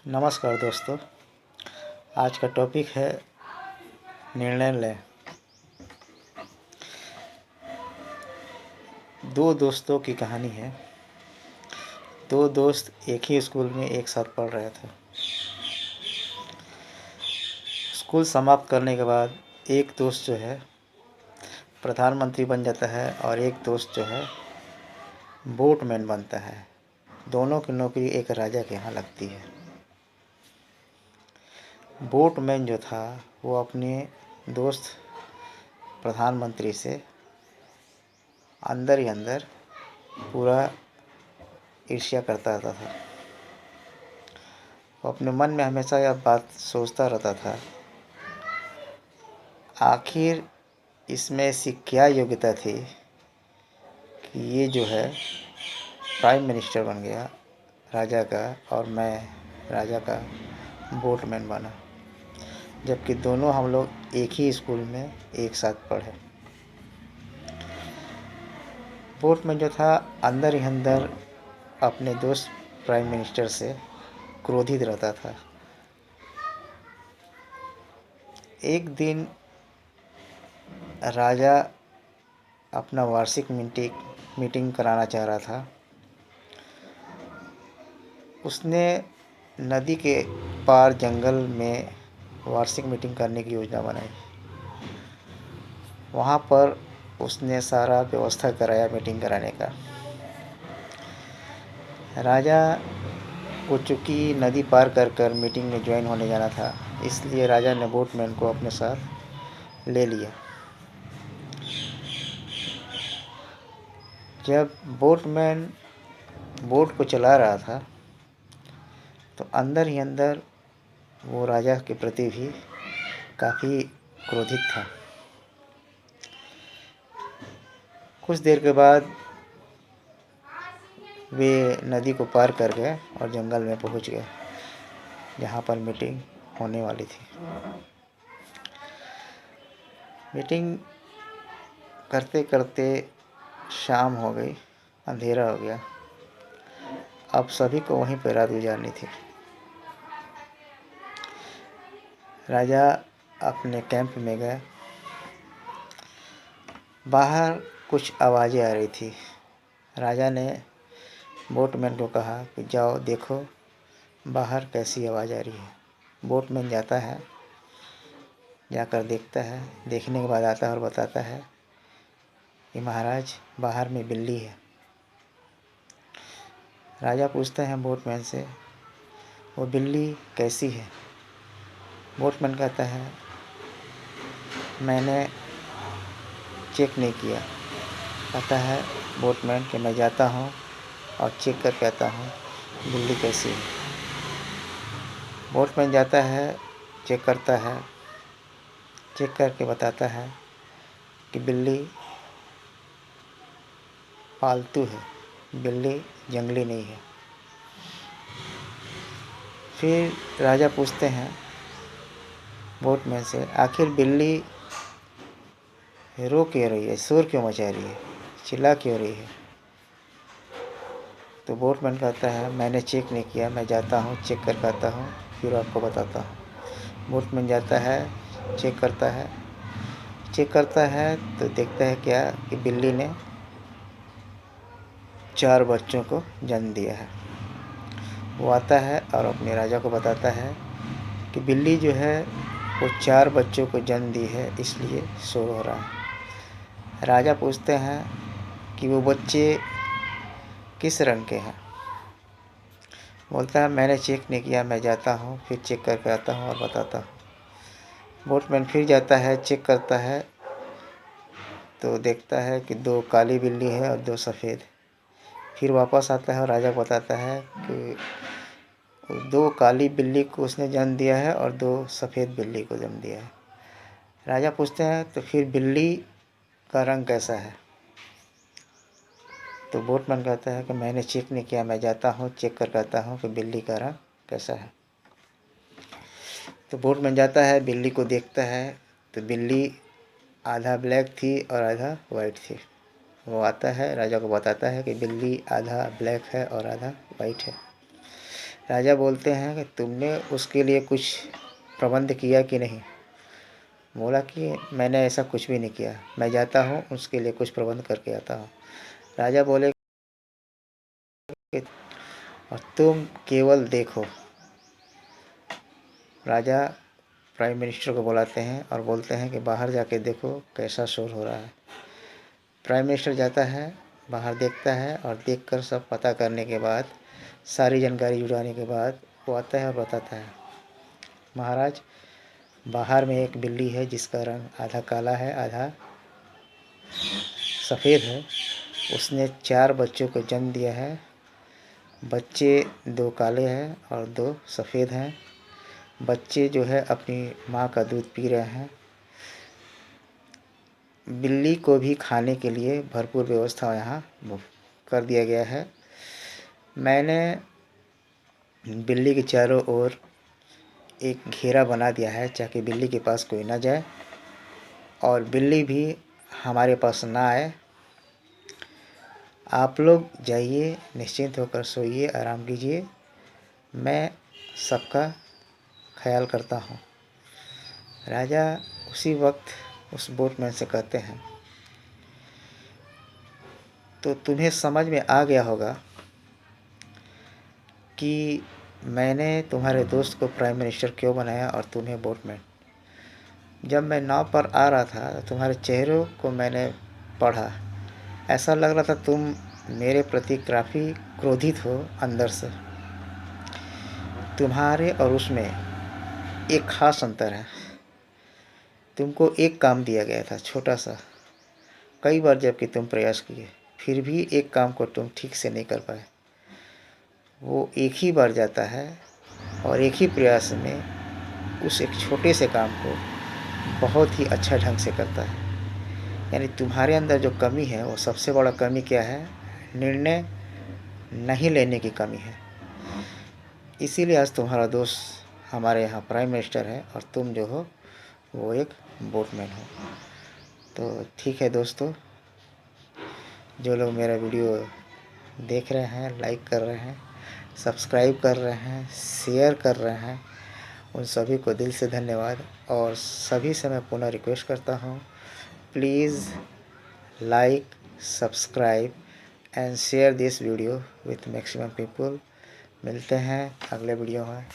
नमस्कार दोस्तों। आज का टॉपिक है निर्णय लें। दो दोस्तों की कहानी है। दो दोस्त एक ही स्कूल में एक साथ पढ़ रहे थे। स्कूल समाप्त करने के बाद एक दोस्त जो है प्रधानमंत्री बन जाता है और एक दोस्त जो है बोटमैन बनता है। दोनों की नौकरी एक राजा के यहाँ लगती है। बोटमैन जो था वो अपने दोस्त प्रधानमंत्री से अंदर ही अंदर पूरा ईर्ष्या करता रहता था। वो अपने मन में हमेशा यह बात सोचता रहता था, आखिर इसमें ऐसी क्या योग्यता थी कि ये जो है प्राइम मिनिस्टर बन गया राजा का और मैं राजा का बोटमैन बना, जबकि दोनों हम लोग एक ही स्कूल में एक साथ पढ़े। बोटमैन जो था अंदर ही अंदर अपने दोस्त प्राइम मिनिस्टर से क्रोधित रहता था। एक दिन राजा अपना वार्षिक मीटिंग कराना चाह रहा था। उसने नदी के पार जंगल में वार्षिक मीटिंग करने की योजना बनाई। वहाँ पर उसने सारा व्यवस्था कराया मीटिंग कराने का। राजा को चूँकि नदी पार कर मीटिंग में ज्वाइन होने जाना था, इसलिए राजा ने बोटमैन को अपने साथ ले लिया। जब बोटमैन बोट को चला रहा था तो अंदर ही अंदर वो राजा के प्रति भी काफ़ी क्रोधित था। कुछ देर के बाद वे नदी को पार कर गए और जंगल में पहुंच गए जहाँ पर मीटिंग होने वाली थी। मीटिंग करते करते शाम हो गई, अंधेरा हो गया। अब सभी को वहीं पर रात गुजारनी थी। राजा अपने कैंप में गए। बाहर कुछ आवाज़ें आ रही थी। राजा ने बोटमैन को कहा कि जाओ देखो बाहर कैसी आवाज़ आ रही है। बोटमैन जाता है, जाकर देखता है। देखने के बाद आता है और बताता है कि महाराज बाहर में बिल्ली है। राजा पूछते हैं बोटमैन से, वो बिल्ली कैसी है? बोटमैन कहता है, मैंने चेक नहीं किया। कहता है बोटमैन कि मैं जाता हूँ और चेक करके आता हूँ बिल्ली कैसी है। बोटमैन जाता है, चेक करता है, चेक करके बताता है कि बिल्ली पालतू है, बिल्ली जंगली नहीं है। फिर राजा पूछते हैं बोटमैन से, आखिर बिल्ली रो क्यों रही है, शोर क्यों मचा रही है, चिल्ला क्यों रही है? तो बोटमैन कहता है मैंने चेक नहीं किया, मैं जाता हूँ चेक करके आता हूँ फिर आपको बताता हूँ। बोटमैन जाता है, चेक करता है तो देखता है क्या कि बिल्ली ने 4 बच्चों को जन्म दिया है। वो आता है और अपने राजा को बताता है कि बिल्ली जो है वो 4 बच्चों को जन्म दी है, इसलिए शोर हो रहा है। राजा पूछते हैं कि वो बच्चे किस रंग के हैं? बोलता है मैंने चेक नहीं किया, मैं जाता हूँ फिर चेक करके आता हूँ और बताता हूँ। बोटमैन फिर जाता है, चेक करता है तो देखता है कि 2 काली बिल्ली है और 2 सफ़ेद। फिर वापस आता है और राजा को बताता है कि 2 काली बिल्ली को उसने जन्म दिया है और 2 सफ़ेद बिल्ली को जन्म दिया है। राजा पूछते हैं तो फिर बिल्ली का रंग कैसा है? तो बोटमैन कहता है कि मैंने चेक नहीं किया, मैं जाता हूँ चेक करके आता हूँ कि बिल्ली का रंग कैसा है। तो बोटमैन जाता है, बिल्ली को देखता है तो बिल्ली आधा ब्लैक थी और आधा वाइट थी। वो आता है, राजा को बताता है कि बिल्ली आधा ब्लैक है और आधा वाइट है। राजा बोलते हैं कि तुमने उसके लिए कुछ प्रबंध किया कि नहीं? बोला कि मैंने ऐसा कुछ भी नहीं किया, मैं जाता हूँ उसके लिए कुछ प्रबंध करके आता हूँ। राजा बोले कि और तुम केवल देखो। राजा प्राइम मिनिस्टर को बुलाते हैं और बोलते हैं कि बाहर जाके देखो कैसा शोर हो रहा है। प्राइम मिनिस्टर जाता है, बाहर देखता है और देखकर सब पता करने के बाद, सारी जानकारी जुटाने के बाद वो आता है और बताता है, महाराज बाहर में एक बिल्ली है जिसका रंग आधा काला है आधा सफ़ेद है। उसने 4 बच्चों को जन्म दिया है। बच्चे 2 काले हैं और 2 सफ़ेद हैं। बच्चे जो है अपनी माँ का दूध पी रहे हैं। बिल्ली को भी खाने के लिए भरपूर व्यवस्था यहाँ कर दिया गया है। मैंने बिल्ली के चारों ओर एक घेरा बना दिया है ताकि बिल्ली के पास कोई ना जाए और बिल्ली भी हमारे पास ना आए। आप लोग जाइए, निश्चिंत होकर सोइए, आराम कीजिए, मैं सबका ख्याल करता हूँ। राजा उसी वक्त उस बोटमैन से कहते हैं, तो तुम्हें समझ में आ गया होगा कि मैंने तुम्हारे दोस्त को प्राइम मिनिस्टर क्यों बनाया और तुम्हें बोटमैन। जब मैं नाव पर आ रहा था तुम्हारे चेहरों को मैंने पढ़ा, ऐसा लग रहा था तुम मेरे प्रति काफ़ी क्रोधित हो अंदर से। तुम्हारे और उसमें एक ख़ास अंतर है। तुमको एक काम दिया गया था छोटा सा, कई बार जबकि तुम प्रयास किए फिर भी एक काम को तुम ठीक से नहीं कर पाए। वो एक ही बार जाता है और एक ही प्रयास में उस एक छोटे से काम को बहुत ही अच्छा ढंग से करता है। यानी तुम्हारे अंदर जो कमी है वो सबसे बड़ा कमी क्या है? निर्णय नहीं लेने की कमी है। इसीलिए आज तुम्हारा दोस्त हमारे यहाँ प्राइम मिनिस्टर है और तुम जो हो वो एक बोटमैन हो। तो ठीक है दोस्तों, जो लोग मेरा वीडियो देख रहे हैं, लाइक कर रहे हैं, सब्सक्राइब कर रहे हैं, शेयर कर रहे हैं, उन सभी को दिल से धन्यवाद। और सभी से मैं पुनः रिक्वेस्ट करता हूँ, please like, subscribe and share this video with maximum people. मिलते हैं अगले वीडियो में।